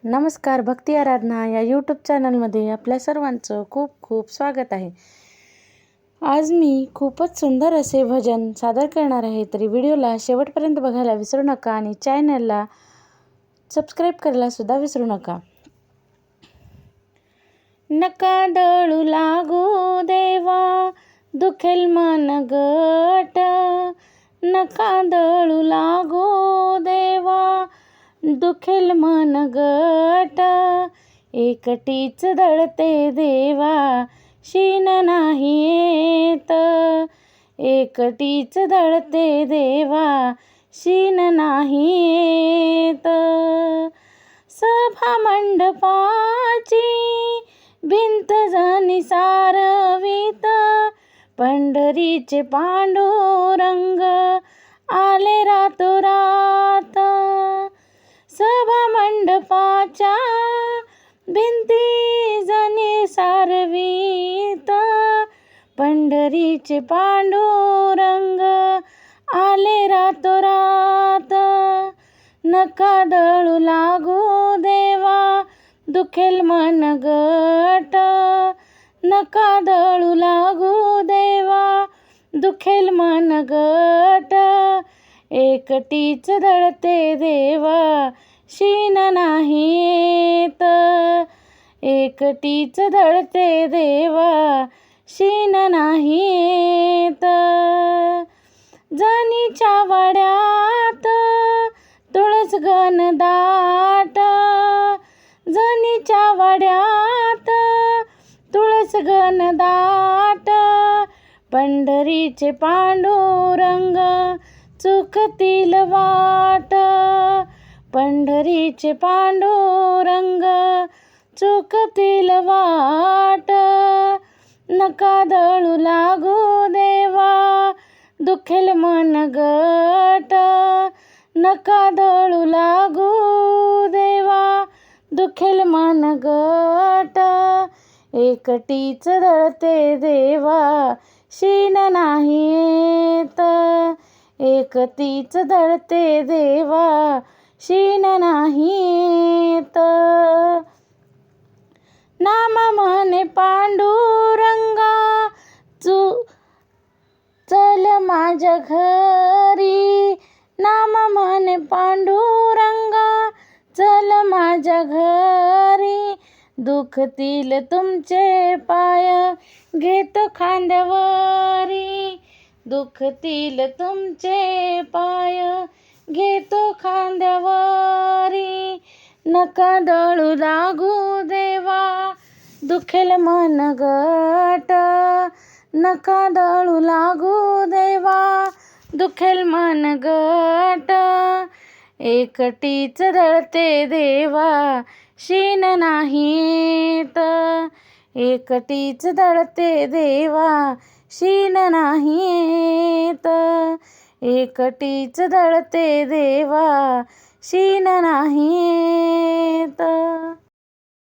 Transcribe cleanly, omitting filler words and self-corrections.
नमस्कार. भक्ती आराधना या यूट्यूब चॅनलमध्ये आपल्या सर्वांचं खूप खूप स्वागत आहे. आज मी खूपच सुंदर असे भजन सादर करणार आहे, तरी व्हिडिओला शेवटपर्यंत बघायला विसरू नका आणि चॅनलला सबस्क्राईब करायला सुद्धा विसरू नका. नका दळू लागू देवा, दुखेल मन गट. नका दळू लागू देवा, दुखेल मन गट. एकटीच दळते देवा, शीन नाही येत. एकटीच दळते देवा, शीन नाही येत. सभा मंडपाची भिंत जणी सारवीत, पंढरीचे पांडुरंग आले रातोरात. सभा मंडपाच्या भिंती जणी सारवीत, पंढरीचे पांडुरंग आले रातोरात. नका दळू लागू देवा, दुखेल मन गट. नका दळू लागू देवा, दुखेल मन गट. एकटीच दळते देवा, शीन नाही येत. एकटीच दळते देवा, शीन नाही येत. जनीच्या वाड्यात तुळस घनदाट. जनीच्या वाड्यात तुळस घनदाट. पंढरीचे पांडुरंग चुकतील वाट. पंढरीचे पांडुरंग चुकतील वाट. नका दळू लागू देवा, दुखेल मन गट. नका दळू लागू देवा, दुखेल मन गट. एकटीच दळते देवा, शीन नाही येत. एकटीच दळते देवा, शीन नाही येत. नाम म्हणे पांडुरंगा, चल माझ्या घरी. नाम म्हणे पांडुरंगा, चल माझ्या घरी. दुखतील तुमचे पाय, घेतो खांद्यावरी. दुखतील तुमचे पाय, घेतो खांद्यावरी. नका दळू लागू देवा, दुखेल मन गट. नका दळू लागू देवा, दुखेल मन गट. एकटीच दळते देवा, शीन नाही येत. एकटीच दळते देवा, शीन नाही येत. एकटीच दळते देवा, शीन नाही येत.